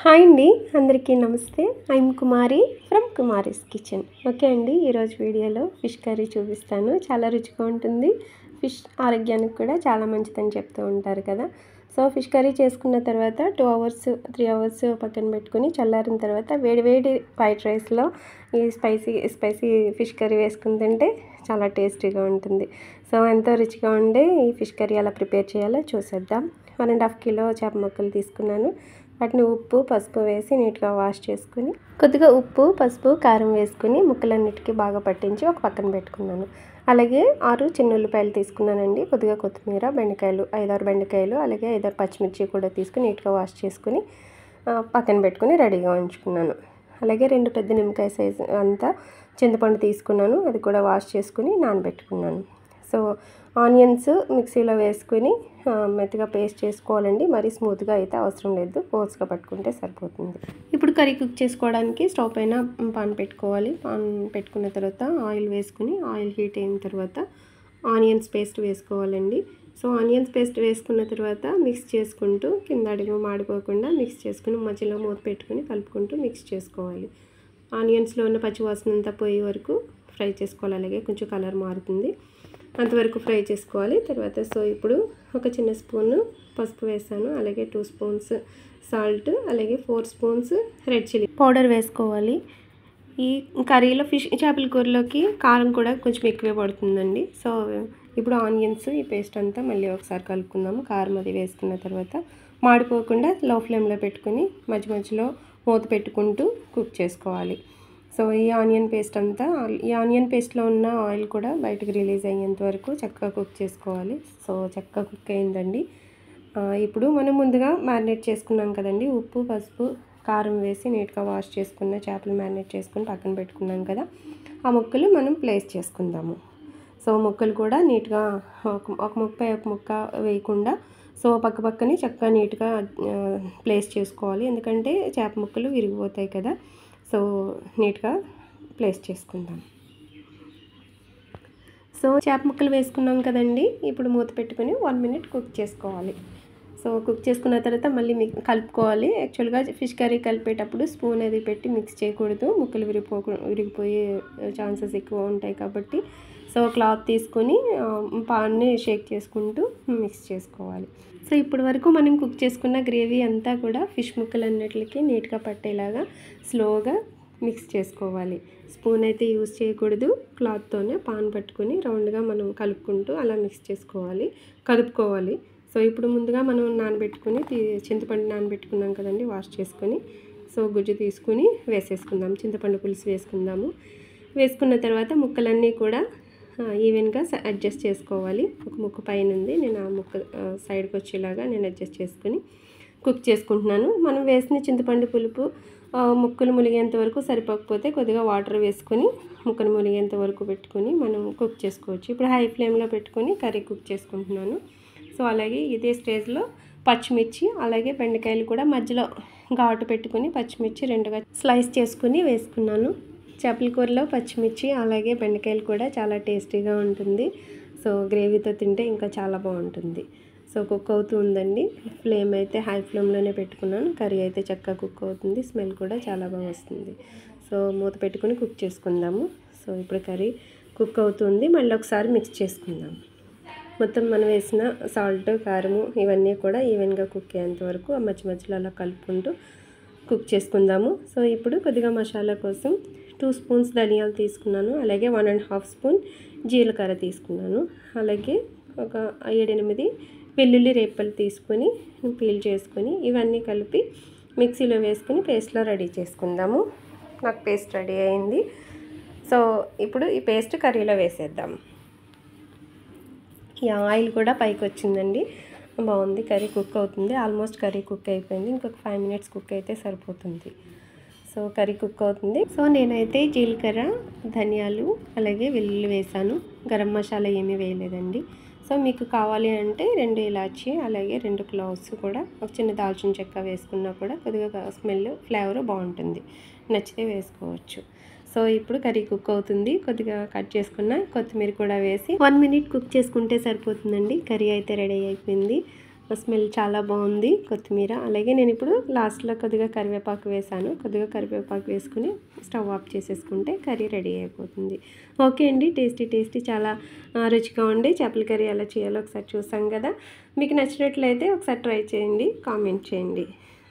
Hi అండి, అందరికీ నమస్తే. I'm Kumari from Kumari's kitchen. Okay అండి, ఈరోజు వీడియోలో ఫిష్ కర్రీ చూపిస్తాను. చాలా రుచిగా ఉంటుంది. ఫిష్ ఆరోగ్యానికి కూడా చాలా మంచిదని చెప్తూ ఉంటారు కదా. సో ఫిష్ కర్రీ చేసుకున్న తర్వాత 2 అవర్స్ 3 అవర్స్ పక్కన పెట్టుకుని చల్లారిన తర్వాత వేడివేడి వైట్ రైస్లో ఈ స్పైసీ ఫిష్ కర్రీ వేసుకుని తింటే చాలా టేస్టీగా ఉంటుంది. సో ఎంతో రుచిగా ఉండే ఈ ఫిష్ కర్రీ ఎలా ప్రిపేర్ చేయాలో చూసేద్దాం. 1.5 కిలో చేప ముక్కలు తీసుకున్నాను. వాటిని ఉప్పు పసుపు వేసి నీట్గా వాష్ చేసుకుని కొద్దిగా ఉప్పు పసుపు కారం వేసుకుని ముక్కలన్నిటికీ బాగా పట్టించి ఒక పక్కన పెట్టుకున్నాను. అలాగే 6 చిన్న ఉల్లిపాయలు తీసుకున్నానండి. కొద్దిగా కొత్తిమీర, బెండకాయలు 5-6 బెండకాయలు, అలాగే 5-6 పచ్చిమిర్చి కూడా తీసుకుని నీట్గా వాష్ చేసుకుని పక్కన పెట్టుకుని రెడీగా ఉంచుకున్నాను. అలాగే 2 పెద్ద నిమ్మకాయ సైజు అంతా చింతపండు తీసుకున్నాను. అది కూడా వాష్ చేసుకుని నానబెట్టుకున్నాను. సో ఆనియన్స్ మిక్సీలో వేసుకుని మెత్తగా పేస్ట్ చేసుకోవాలండి. మరీ స్మూత్గా అయితే అవసరం లేదు, కోర్స్గా పట్టుకుంటే సరిపోతుంది. ఇప్పుడు కర్రీ కుక్ చేసుకోవడానికి స్టవ్ పైన పాన్ పెట్టుకోవాలి. పాన్ పెట్టుకున్న తర్వాత ఆయిల్ వేసుకుని ఆయిల్ హీట్ అయిన తర్వాత ఆనియన్స్ పేస్ట్ వేసుకోవాలండి. సో ఆనియన్స్ పేస్ట్ వేసుకున్న తర్వాత మిక్స్ చేసుకుంటూ కింద అడుగు మాడిపోకుండా మిక్స్ చేసుకుని మధ్యలో మూత పెట్టుకుని కలుపుకుంటూ మిక్స్ చేసుకోవాలి. ఆనియన్స్లో ఉన్న పచ్చివాసన అంతా పోయే వరకు ఫ్రై చేసుకోవాలి. అలాగే కొంచెం కలర్ మారుతుంది, అంతవరకు ఫ్రై చేసుకోవాలి. తర్వాత సో ఇప్పుడు ఒక చిన్న స్పూను పసుపు వేసాను. అలాగే 2 స్పూన్స్ సాల్ట్, అలాగే 4 స్పూన్స్ రెడ్ చిల్లీ పౌడర్ వేసుకోవాలి. ఈ కర్రీలో చేపల కూరలోకి కారం కూడా కొంచెం ఎక్కువే పడుతుందండి. సో ఇప్పుడు ఆనియన్స్ ఈ పేస్ట్ అంతా మళ్ళీ ఒకసారి కలుపుకుందాము. కారం అది వేసుకున్న తర్వాత మాడిపోకుండా లో ఫ్లేమ్లో పెట్టుకుని మధ్య మధ్యలో మూత పెట్టుకుంటూ కుక్ చేసుకోవాలి. సో ఈ ఆనియన్ పేస్ట్లో ఉన్న ఆయిల్ కూడా బయటకు రిలీజ్ అయ్యేంత వరకు చక్కగా కుక్ చేసుకోవాలి. సో చక్కగా కుక్ అయిందండి. ఇప్పుడు మనం ముందుగా మ్యారినేట్ చేసుకున్నాం కదండి, ఉప్పు పసుపు కారం వేసి నీట్గా వాష్ చేసుకున్న చేపలు మ్యారినేట్ చేసుకుని పక్కన పెట్టుకున్నాం కదా, ఆ ముక్కలు మనం ప్లేస్ చేసుకుందాము. సో ముక్కలు కూడా నీట్గా ఒక ముక్క వేయకుండా సో పక్కని చక్కగా నీట్గా ప్లేస్ చేసుకోవాలి. ఎందుకంటే చేప ముక్కలు విరిగిపోతాయి కదా. సో నీట్గా ప్లేస్ చేసుకుందాం. సో చేప ముక్కలు వేసుకున్నాం కదండి. ఇప్పుడు మూత పెట్టుకుని 1 మినిట్ కుక్ చేసుకోవాలి. సో కుక్ చేసుకున్న తర్వాత మళ్ళీ కలుపుకోవాలి. యాక్చువల్గా ఫిష్ కర్రీ కలిపేటప్పుడు స్పూన్ అది పెట్టి మిక్స్ చేయకూడదు, ముక్కలు విరిగిపోయే ఛాన్సెస్ ఎక్కువ ఉంటాయి కాబట్టి సో క్లాత్ తీసుకొని పాన్ని షేక్ చేసుకుంటూ మిక్స్ చేసుకోవాలి. సో ఇప్పటి వరకు మనం కుక్ చేసుకున్న గ్రేవీ అంతా కూడా ఫిష్ ముక్కలన్నిటికీ నీట్గా పట్టేలాగా స్లోగా మిక్స్ చేసుకోవాలి. స్పూన్ అయితే యూజ్ చేయకూడదు, క్లాత్తోనే పాన్ పట్టుకుని రౌండ్గా మనం కలుపుకుంటూ అలా మిక్స్ చేసుకోవాలి, కలుపుకోవాలి. సో ఇప్పుడు ముందుగా మనం చింతపండు నానబెట్టుకున్నాం కదండి, వాష్ చేసుకొని సో గుజ్జు తీసుకుని వేసేసుకుందాం. చింతపండు పులుసు వేసుకుందాము. వేసుకున్న తర్వాత ముక్కలన్నీ కూడా ఈవెన్గా అడ్జస్ట్ చేసుకోవాలి. ఒక ముక్క పైన ఉంది, నేను ఆ ముక్క సైడ్కి వచ్చేలాగా నేను అడ్జస్ట్ చేసుకుని కుక్ చేసుకుంటున్నాను. మనం వేసిన చింతపండు పులుపు ముక్కలు ములిగేంత వరకు సరిపోకపోతే కొద్దిగా వాటర్ వేసుకొని ముక్కలు ములిగేంత వరకు పెట్టుకొని మనం కుక్ చేసుకోవచ్చు. ఇప్పుడు హై ఫ్లేమ్లో పెట్టుకొని కర్రీ కుక్ చేసుకుంటున్నాను. సో అలాగే ఇదే స్టేజ్లో పచ్చిమిర్చి అలాగే బెండకాయలు కూడా మధ్యలో ఘాటు పెట్టుకుని పచ్చిమిర్చి 2గా స్లైస్ చేసుకుని వేసుకున్నాను. చేపల కూరలో పచ్చిమిర్చి అలాగే బెండకాయలు కూడా చాలా టేస్టీగా ఉంటుంది. సో గ్రేవీతో తింటే ఇంకా చాలా బాగుంటుంది. సో కుక్ అవుతూ ఉందండి. ఫ్లేమ్ అయితే హై ఫ్లేమ్లోనే పెట్టుకున్నాను. కర్రీ అయితే చక్కగా కుక్ అవుతుంది, స్మెల్ కూడా చాలా బాగా వస్తుంది. సో మూత పెట్టుకుని కుక్ చేసుకుందాము. సో ఇప్పుడు కర్రీ కుక్ అవుతుంది, మళ్ళీ ఒకసారి మిక్స్ చేసుకుందాం. మొత్తం మనం వేసిన సాల్ట్ కారము ఇవన్నీ కూడా ఈవెన్గా కుక్ అయ్యేంత వరకు మధ్య మధ్యలో అలా కలుపుకుంటూ కుక్ చేసుకుందాము. సో ఇప్పుడు కొద్దిగా మసాలా కోసం 2 స్పూన్స్ ధనియాలు తీసుకున్నాను. అలాగే 1.5 స్పూన్ జీలకర్ర తీసుకున్నాను. అలాగే ఒక 7-8 వెల్లుల్లి రేపలు తీసుకొని పీల్ చేసుకొని ఇవన్నీ కలిపి మిక్సీలో వేసుకుని పేస్ట్లో రెడీ చేసుకుందాము. నాకు పేస్ట్ రెడీ అయింది. సో ఇప్పుడు ఈ పేస్ట్ కర్రీలో వేసేద్దాం. ఈ ఆయిల్ కూడా పైకి వచ్చిందండి, బాగుంది. కర్రీ కుక్ అవుతుంది. ఆల్మోస్ట్ కర్రీ కుక్ అయిపోయింది. ఇంకొక 5 మినిట్స్ కుక్ అయితే సరిపోతుంది. సో కర్రీ కుక్ అవుతుంది. సో నేనైతే జీలకర్ర ధనియాలు అలాగే వెల్లుల్లి వేసాను, గరం మసాలా ఏమీ వేయలేదండి. సో మీకు కావాలి అంటే 2 ఇలాచి అలాగే 2 క్లోవ్స్ కూడా ఒక చిన్న దాల్చిన చెక్క వేసుకున్నా కూడా కొద్దిగా స్మెల్ ఫ్లేవర్ బాగుంటుంది, నచ్చితే వేసుకోవచ్చు. సో ఇప్పుడు కర్రీ కుక్ అవుతుంది. కొద్దిగా కట్ చేసుకున్న కొత్తిమీర కూడా వేసి 1 మినిట్ కుక్ చేసుకుంటే సరిపోతుందండి. కర్రీ అయితే రెడీ అయిపోయింది. స్మెల్ చాలా బాగుంది కొత్తిమీర. అలాగే నేను ఇప్పుడు లాస్ట్లో కొద్దిగా కరివేపాకు వేసాను. కొద్దిగా కరివేపాకు వేసుకుని స్టవ్ ఆఫ్ చేసేసుకుంటే కర్రీ రెడీ అయిపోతుంది. ఓకే అండి, టేస్టీ చాలా రుచిగా ఉండి చేపల కర్రీ ఎలా చేయాలో ఒకసారి చూసాం కదా. మీకు నచ్చినట్లయితే ఒకసారి ట్రై చేయండి, కామెంట్ చేయండి.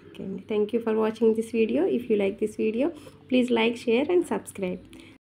ఓకే అండి, thank you for watching this video. If you like this video please like, share and subscribe.